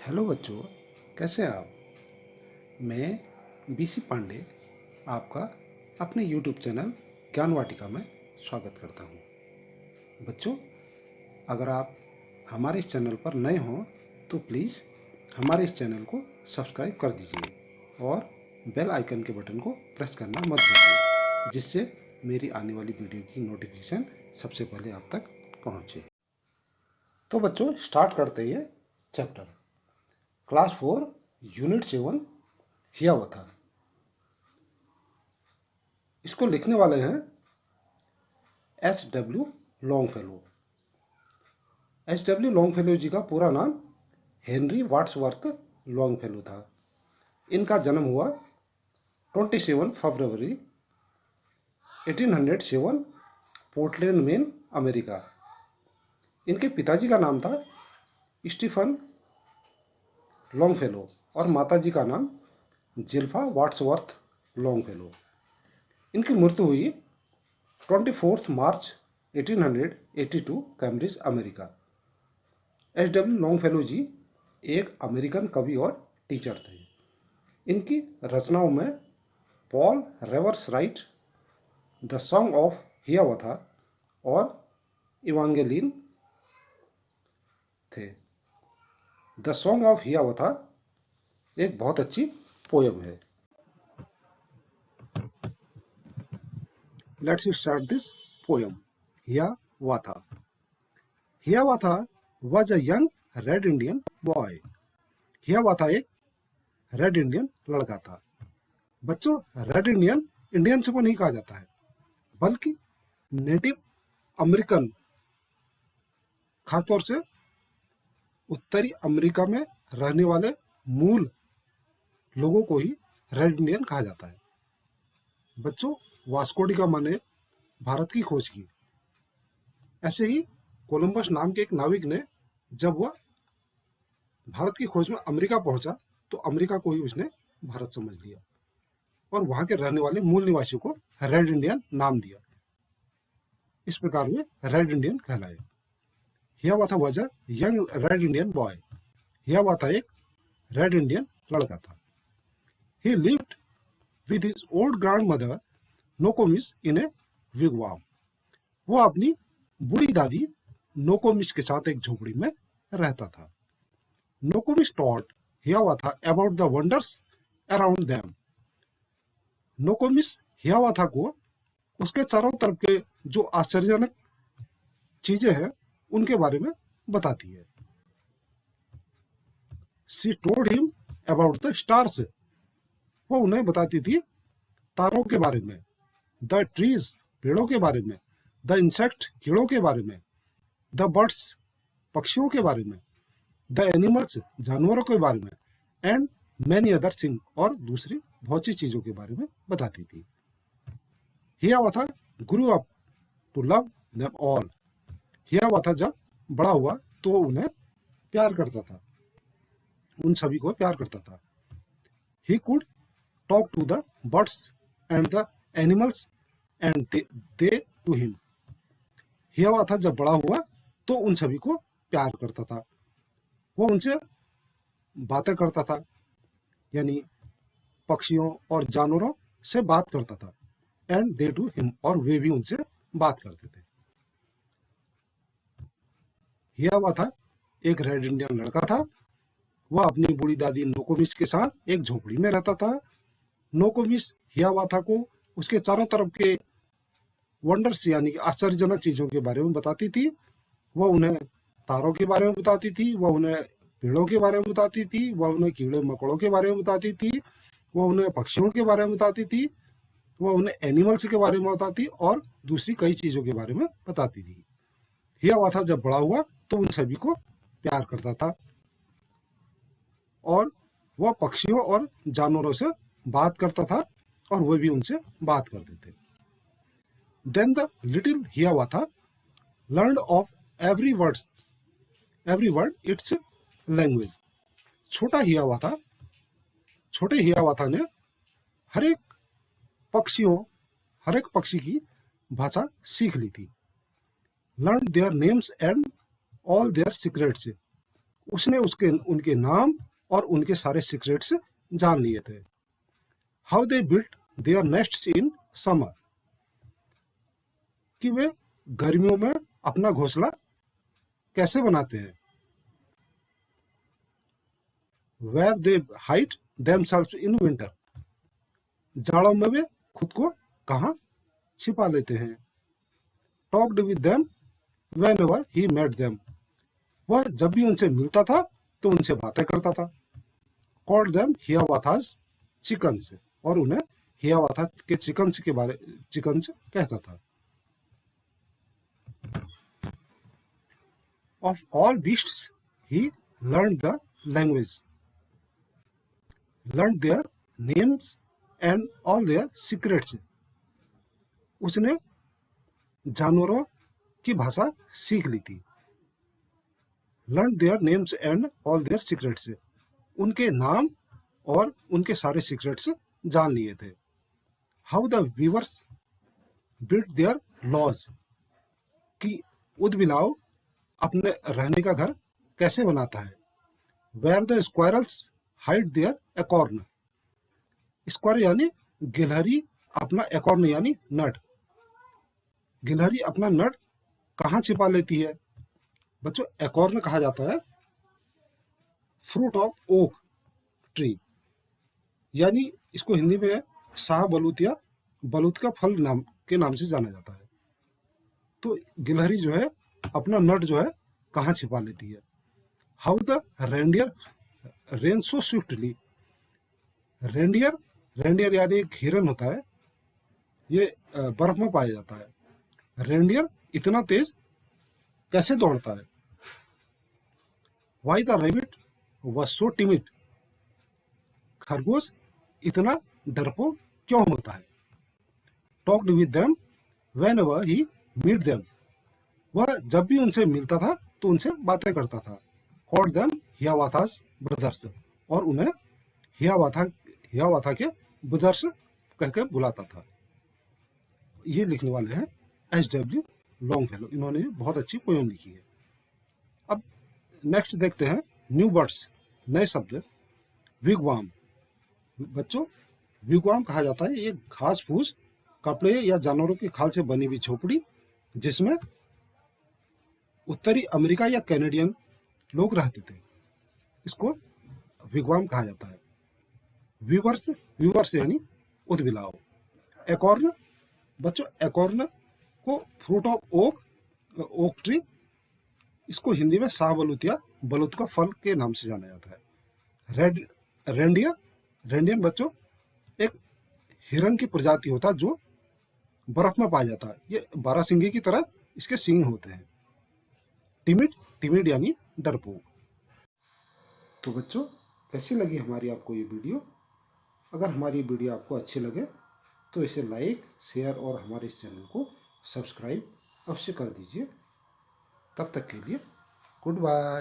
Hello बच्चों, कैसे हैं आप? मैं बीसी पांडे आपका अपने यूट्यूब चैनल ज्ञान वाटिका में स्वागत करता हूं। बच्चों, अगर आप हमारे इस चैनल पर नए हों तो प्लीज़ हमारे इस चैनल को सब्सक्राइब कर दीजिए और बेल आइकन के बटन को प्रेस करना मत भूलिए, जिससे मेरी आने वाली वीडियो की नोटिफिकेशन सबसे पहले आप तक पहुंचे। तो बच्चों, स्टार्ट करते हैं चैप्टर क्लास 4 यूनिट 7 हियावथा। इसको लिखने वाले हैं एच.डब्ल्यू. लॉन्गफेलो। एच.डब्ल्यू. लॉन्गफेलो जी का पूरा नाम हेनरी वाट्सवर्थ लॉन्गफेलो था। इनका जन्म हुआ 27 फरवरी 1807 पोर्टलैंड, मेन, अमेरिका। इनके पिताजी का नाम था स्टीफन लॉन्गफेलो और माताजी का नाम जिल्फा वाट्सवर्थ लॉन्गफेलो। इनकी मृत्यु हुई 24 मार्च 1882 Cambridge, America. H W. Longfellow ji एक अमेरिकन कवि और टीचर थे। इनकी रचनाओं में Paul Revere's ride, the song of Hiawatha और इवांगेलिन थे। द सॉन्ग ऑफ हियावथा एक बहुत अच्छी पोयम है। Let's start this poem. Hiawatha. Hiawatha was a young red Indian boy. Hiawatha एक रेड इंडियन लड़का था। बच्चों, रेड इंडियन इंडियंस को नहीं कहा जाता है, बल्कि नेटिव अमेरिकन, खासतौर से उत्तरी अमेरिका में रहने वाले मूल लोगों को ही रेड इंडियन कहा जाता है। बच्चों, वास्को डी गामा ने भारत की खोज की। ऐसे ही कोलंबस नाम के एक नाविक ने जब वह भारत की खोज में अमेरिका पहुंचा तो अमेरिका को ही उसने भारत समझ लिया और वहां के रहने वाले मूल निवासियों को रेड इंडियन नाम दिया। इस प्रकार वे रेड इंडियन कहलाए। Hiawatha was a young red Indian boy. Hiawatha एक रेड इंडियन लड़का था। He lived with his old grandmother Nokomis in a wigwam. वो अपनी बूढ़ी दादी नोकोमिस के साथ एक झोपड़ी में रहता था। Nokomis taught Hiawatha about the wonders around them. Nokomis Hiawatha को उसके चारों तरफ के जो आश्चर्यजनक चीजें हैं उनके बारे में बताती है। She told him about the stars. वो उन्हें बताती थी तारों के बारे में, द ट्रीज, पेड़ों के बारे में, द इंसेक्ट, कीड़ों के बारे में, द बर्ड्स, पक्षियों के बारे में, द एनिमल्स, जानवरों के बारे में, एंड मैनी अदर थिंग, और दूसरी बहुत सी चीजों के बारे में बताती थी। Hiawatha grew up to love them all. Hiawatha जब बड़ा हुआ तो उन्हें प्यार करता था, उन सभी को प्यार करता था। He could talk to the birds and the animals and they to him. Hiawatha जब बड़ा हुआ तो उन सभी को प्यार करता था, वो उनसे बातें करता था, यानी पक्षियों और जानवरों से बात करता था। एंड दे टू हिम, और वे भी उनसे बात करते थे। हियावथा एक रेड इंडियन लड़का था। वह अपनी बूढ़ी दादी नोकोमिस के साथ एक झोपड़ी में रहता था। नोकोमिस हियावथा को उसके चारों तरफ के वंडर्स, यानी कि आश्चर्यजनक चीजों के बारे में बताती थी। वह उन्हें तारों के बारे में बताती थी, वह उन्हें पेड़ों के बारे में बताती थी, वह उन्हें कीड़े मकोड़ों के बारे में बताती थी, वह उन्हें पक्षियों के बारे में बताती थी, वह उन्हें एनिमल्स के बारे में बताती और दूसरी कई चीजों के बारे में बताती थी। हियावथा जब बड़ा हुआ तो उन सभी को प्यार करता था और वह पक्षियों और जानवरों से बात करता था और वे भी उनसे बात करते थे। Then the little Hiawatha learned of every word its language. छोटे हियावथा ने हर एक पक्षी की भाषा सीख ली थी। Learn their names and all their secrets. उसने उसके उनके नाम और उनके सारे सीक्रेट्स जान लिए थे। How they built their nests in summer, कि वे गर्मियों में अपना घोंसला कैसे बनाते हैं। Where they hide themselves in winter, जाड़ों में वे खुद को कहाँ छिपा लेते हैं। Talked with them whenever he met them, वह जब भी उनसे मिलता था तो उनसे बातें करता था। कॉल्ड देम हियावाथास चिकन्स, और उन्हें हियावाथा के चिकन्स कहता था। Of all beasts he learn the language, learn their names and all their secrets, उसने जानवरों की भाषा सीख ली थी। Learn their names and all their secrets, उनके नाम और उनके सारे सीक्रेट्स जान लिए थे। How the beavers built their lodge, कि उदबिलाव अपने रहने का घर कैसे बनाता है। Where the squirrels hide their acorn, squirrel यानी गिलहरी अपना एकॉर्न यानी नट, गिलहरी अपना नट कहाँ छिपा लेती है। बच्चों एकॉर्न कहा जाता है फ्रूट ऑफ ओक ट्री, यानी इसको हिंदी में शाहबलूत या बलूत का फल के नाम से जाना जाता है। तो गिलहरी जो है अपना नट जो है कहाँ छिपा लेती है। How the reindeer rain so swiftly, reindeer reindeer यानी एक हिरन होता है, ये बर्फ में पाया जाता है। रेंडियर इतना तेज कैसे दौड़ता है। Why the rabbit was so timid, खरगोश इतना डरपोक क्यों होता है। Talked with them whenever he meet them, वह जब भी उनसे मिलता था तो उनसे बातें करता था। कॉल्ड देम हियावाथास ब्रदर्स, और उन्हें हियावाथा के ब्रदर्स कहकर बुलाता था। ये लिखने वाले हैं एच.डब्ल्यू. लॉन्गफेलो, इन्होंने बहुत अच्छी पोयम लिखी है। अब नेक्स्ट देखते हैं न्यू वर्ड्स, नए शब्द। विगवाम, बच्चों विगवाम कहा जाता है ये घास फूस कपड़े या जानवरों की खाल से बनी हुई झोपड़ी जिसमें उत्तरी अमेरिका या कैनेडियन लोग रहते थे, इसको विगवाम कहा जाता है। वीवर्स, वीवर्स यानी उदबिलाव। एकॉर्न, बच्चों एकॉर्न को फ्रूट ऑफ ओक ट्री, इसको हिंदी में शाहबलूत या बलूत का फल के नाम से जाना जाता है। रेंडियर, रेंडियन बच्चों एक हिरन की प्रजाति होता है जो बर्फ में पाया जाता है, ये बारहसिंगे की तरह इसके सींग होते हैं। टिमिड, टिमिड यानी डरपोक। तो बच्चों कैसी लगी हमारी आपको ये वीडियो। अगर हमारी वीडियो आपको अच्छी लगे तो इसे लाइक शेयर और हमारे इस चैनल को सब्सक्राइब अवश्य कर दीजिए। तब तक के लिए गुड बाय।